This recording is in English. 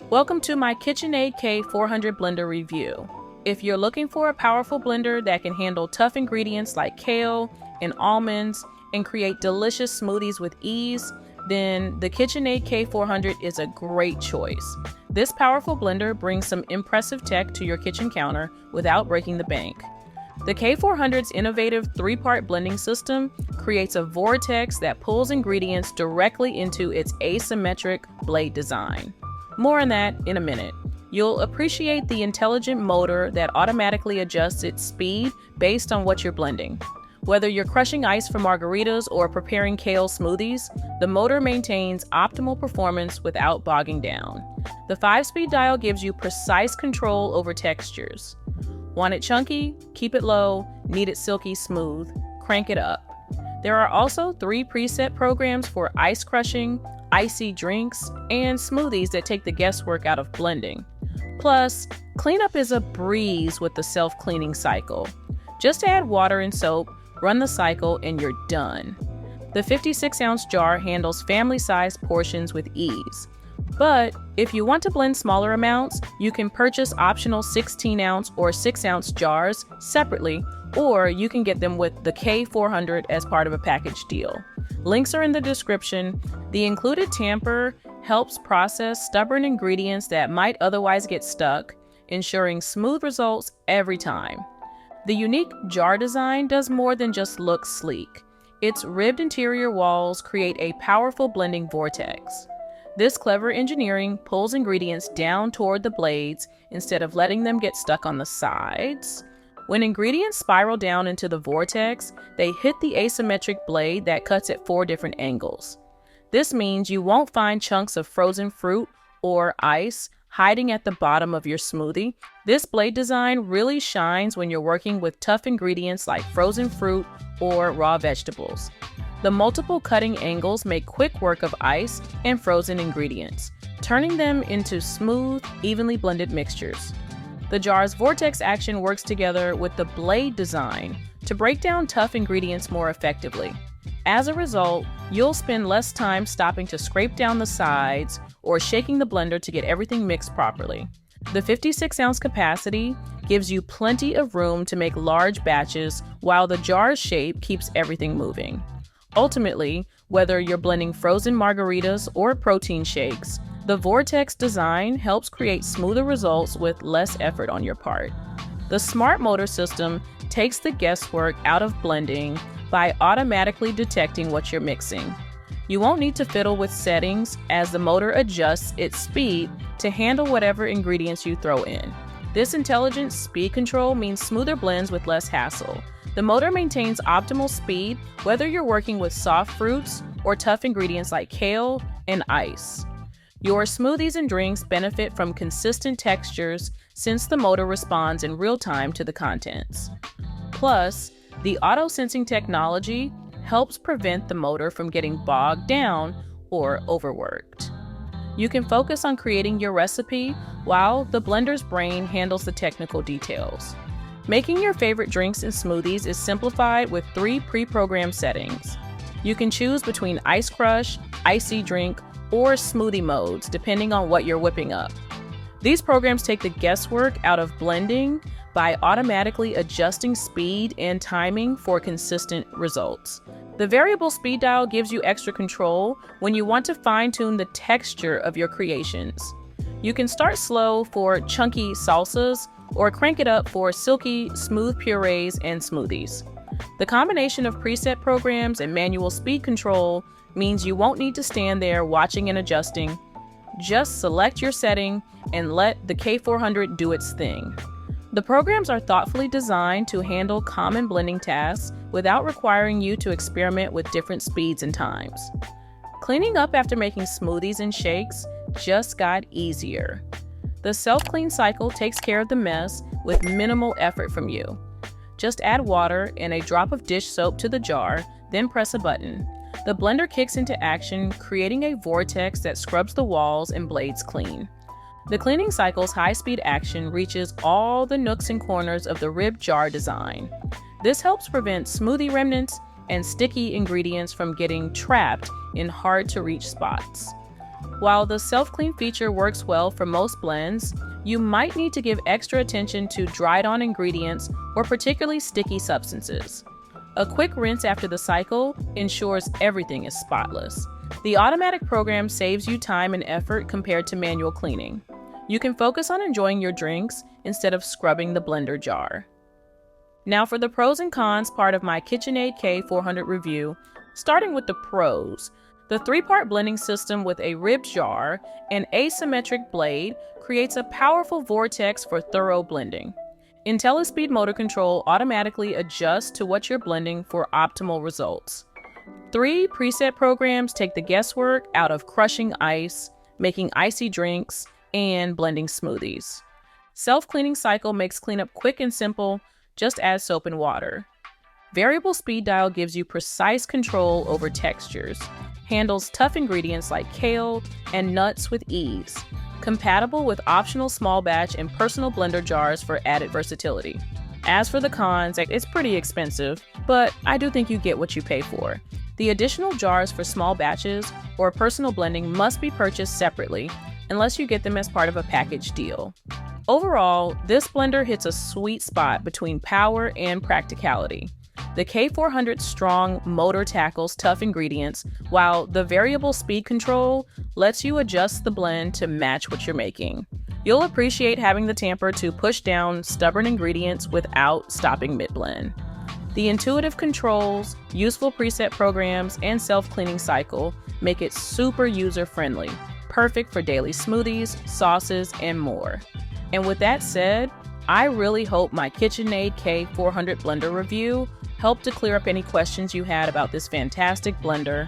Welcome to my KitchenAid K400 Blender review. If you're looking for a powerful blender that can handle tough ingredients like kale and almonds and create delicious smoothies with ease, then the KitchenAid K400 is a great choice. This powerful blender brings some impressive tech to your kitchen counter without breaking the bank. The K400's innovative 3-part blending system creates a vortex that pulls ingredients directly into its asymmetric blade design. More on that in a minute. You'll appreciate the intelligent motor that automatically adjusts its speed based on what you're blending. Whether you're crushing ice for margaritas or preparing kale smoothies, the motor maintains optimal performance without bogging down. The 5-speed dial gives you precise control over textures. Want it chunky? Keep it low. Need it silky smooth? Crank it up. There are also 3 preset programs for ice crushing, icy drinks, and smoothies that take the guesswork out of blending. Plus, cleanup is a breeze with the self-cleaning cycle. Just add water and soap, run the cycle, and you're done. The 56-ounce jar handles family-sized portions with ease. But if you want to blend smaller amounts, you can purchase optional 16-ounce or 6-ounce jars separately, or you can get them with the K400 as part of a package deal. Links are in the description. The included tamper helps process stubborn ingredients that might otherwise get stuck, ensuring smooth results every time. The unique jar design does more than just look sleek. Its ribbed interior walls create a powerful blending vortex. This clever engineering pulls ingredients down toward the blades instead of letting them get stuck on the sides. When ingredients spiral down into the vortex, they hit the asymmetric blade that cuts at 4 different angles. This means you won't find chunks of frozen fruit or ice hiding at the bottom of your smoothie. This blade design really shines when you're working with tough ingredients like frozen fruit or raw vegetables. The multiple cutting angles make quick work of ice and frozen ingredients, turning them into smooth, evenly blended mixtures. The jar's vortex action works together with the blade design to break down tough ingredients more effectively. As a result, you'll spend less time stopping to scrape down the sides or shaking the blender to get everything mixed properly. The 56-ounce capacity gives you plenty of room to make large batches, while the jar's shape keeps everything moving. Ultimately, whether you're blending frozen margaritas or protein shakes, the Vortex design helps create smoother results with less effort on your part. The smart motor system takes the guesswork out of blending by automatically detecting what you're mixing. You won't need to fiddle with settings as the motor adjusts its speed to handle whatever ingredients you throw in. This intelligent speed control means smoother blends with less hassle. The motor maintains optimal speed whether you're working with soft fruits or tough ingredients like kale and ice. Your smoothies and drinks benefit from consistent textures since the motor responds in real time to the contents. Plus, the auto-sensing technology helps prevent the motor from getting bogged down or overworked. You can focus on creating your recipe while the blender's brain handles the technical details. Making your favorite drinks and smoothies is simplified with 3 pre-programmed settings. You can choose between ice crush, icy drink, or smoothie modes depending on what you're whipping up. These programs take the guesswork out of blending by automatically adjusting speed and timing for consistent results. The variable speed dial gives you extra control when you want to fine-tune the texture of your creations. You can start slow for chunky salsas or crank it up for silky, smooth purees and smoothies. The combination of preset programs and manual speed control means you won't need to stand there watching and adjusting. Just select your setting and let the K400 do its thing. The programs are thoughtfully designed to handle common blending tasks without requiring you to experiment with different speeds and times. Cleaning up after making smoothies and shakes just got easier. The self-clean cycle takes care of the mess with minimal effort from you. Just add water and a drop of dish soap to the jar, then press a button. The blender kicks into action, creating a vortex that scrubs the walls and blades clean. The cleaning cycle's high-speed action reaches all the nooks and corners of the ribbed jar design. This helps prevent smoothie remnants and sticky ingredients from getting trapped in hard-to-reach spots. While the self-clean feature works well for most blends, you might need to give extra attention to dried-on ingredients or particularly sticky substances. A quick rinse after the cycle ensures everything is spotless. The automatic program saves you time and effort compared to manual cleaning. You can focus on enjoying your drinks instead of scrubbing the blender jar. Now for the pros and cons part of my KitchenAid K400 review, starting with the pros. The 3-part blending system with a ribbed jar and asymmetric blade creates a powerful vortex for thorough blending. Intelli-Speed motor control automatically adjusts to what you're blending for optimal results. 3 preset programs take the guesswork out of crushing ice, making icy drinks, and blending smoothies. Self-cleaning cycle makes cleanup quick and simple, just add soap and water. Variable speed dial gives you precise control over textures, handles tough ingredients like kale and nuts with ease. Compatible with optional small batch and personal blender jars for added versatility. As for the cons, it's pretty expensive, but I do think you get what you pay for. The additional jars for small batches or personal blending must be purchased separately, unless you get them as part of a package deal. Overall, this blender hits a sweet spot between power and practicality. The K400's strong motor tackles tough ingredients, while the variable speed control lets you adjust the blend to match what you're making. You'll appreciate having the tamper to push down stubborn ingredients without stopping mid-blend. The intuitive controls, useful preset programs, and self-cleaning cycle make it super user-friendly, perfect for daily smoothies, sauces, and more. And with that said, I really hope my KitchenAid K400 Blender review helped to clear up any questions you had about this fantastic blender.